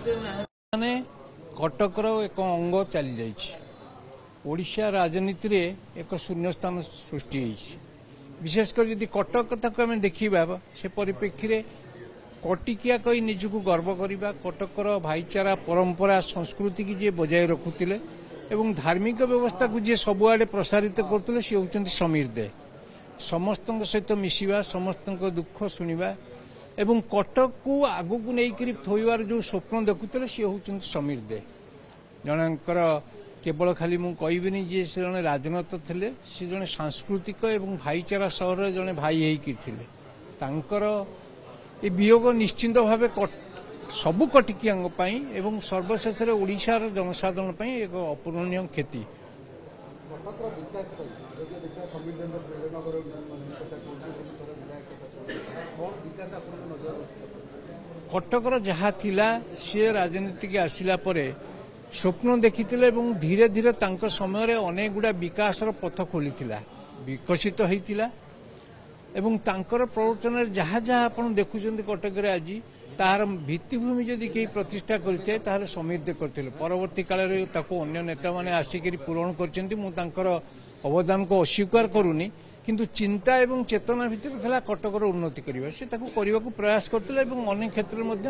ମାନେ କଟକର ଏକ ଅଙ୍ଗ ଚାଲି ଯାଇଛି। ଓଡ଼ିଶା ରାଜନୀତିରେ ଏକ ଶୂନ୍ୟସ୍ଥାନ ସୃଷ୍ଟି ହୋଇଛି। ବିଶେଷ କରି ଯଦି କଟକ କଥାକୁ ଆମେ ଦେଖିବା ସେ ପରିପ୍ରେକ୍ଷୀରେ କଟିକିଆ କହି ନିଜକୁ ଗର୍ବ କରିବା, କଟକର ଭାଇଚାରା ପରମ୍ପରା ସଂସ୍କୃତିକି ଯିଏ ବଜାୟ ରଖୁଥିଲେ ଏବଂ ଧାର୍ମିକ ବ୍ୟବସ୍ଥାକୁ ଯିଏ ସବୁଆଡ଼େ ପ୍ରସାରିତ କରୁଥିଲେ ସେ ହେଉଛନ୍ତି ସମୀର ଦେ। ସମସ୍ତଙ୍କ ସହିତ ମିଶିବା, ସମସ୍ତଙ୍କ ଦୁଃଖ ଶୁଣିବା ଏବଂ କଟକକୁ ଆଗକୁ ନେଇକରି ଥୋଇବାର ଯେଉଁ ସ୍ୱପ୍ନ ଦେଖୁଥିଲେ ସେ ହେଉଛନ୍ତି ସମୀର ଦେ। ଜଣଙ୍କର କେବଳ ଖାଲି ମୁଁ କହିବିନି ଯେ ସେ ଜଣେ ରାଜନେତା ଥିଲେ, ସେ ଜଣେ ସାଂସ୍କୃତିକ ଏବଂ ଭାଇଚାରା ସହରରେ ଜଣେ ଭାଇ ହେଇକି ଥିଲେ। ତାଙ୍କର ଏ ବିୟୋଗ ନିଶ୍ଚିନ୍ତ ଭାବେ ସବୁ କଟିକିଆଙ୍କ ପାଇଁ ଏବଂ ସର୍ବଶେଷରେ ଓଡ଼ିଶାର ଜନସାଧାରଣ ପାଇଁ ଏକ ଅପୂରଣୀୟ କ୍ଷତି। କଟକର ଯାହା ଥିଲା ସିଏ ରାଜନୀତିକି ଆସିଲା ପରେ ସ୍ୱପ୍ନ ଦେଖିଥିଲେ ଏବଂ ଧୀରେ ଧୀରେ ତାଙ୍କ ସମୟରେ ଅନେକ ଗୁଡ଼ା ବିକାଶର ପଥ ଖୋଲିଥିଲା, ବିକଶିତ ହୋଇଥିଲା ଏବଂ ତାଙ୍କର ପ୍ରବଚନରେ ଯାହା ଯାହା ଆପଣ ଦେଖୁଛନ୍ତି କଟକରେ ଆଜି ତାହାର ଭିତ୍ତିଭୂମି ଯଦି କେହି ପ୍ରତିଷ୍ଠା କରିଥାଏ ତାହେଲେ ସମୀର ଦେ କରିଥିଲେ। ପରବର୍ତ୍ତୀ କାଳରେ ତାକୁ ଅନ୍ୟ ନେତାମାନେ ଆସିକରି ପୂରଣ କରିଛନ୍ତି। ମୁଁ ତାଙ୍କର ଅବଦାନକୁ ଅସ୍ୱୀକାର କରୁନି, କିନ୍ତୁ ଚିନ୍ତା ଏବଂ ଚେତନା ଭିତରେ ଥିଲା କଟକର ଉନ୍ନତି କରିବା। ସେ ତାକୁ କରିବାକୁ ପ୍ରୟାସ କରିଥିଲେ ଏବଂ ଅନେକ କ୍ଷେତ୍ରରେ ମଧ୍ୟ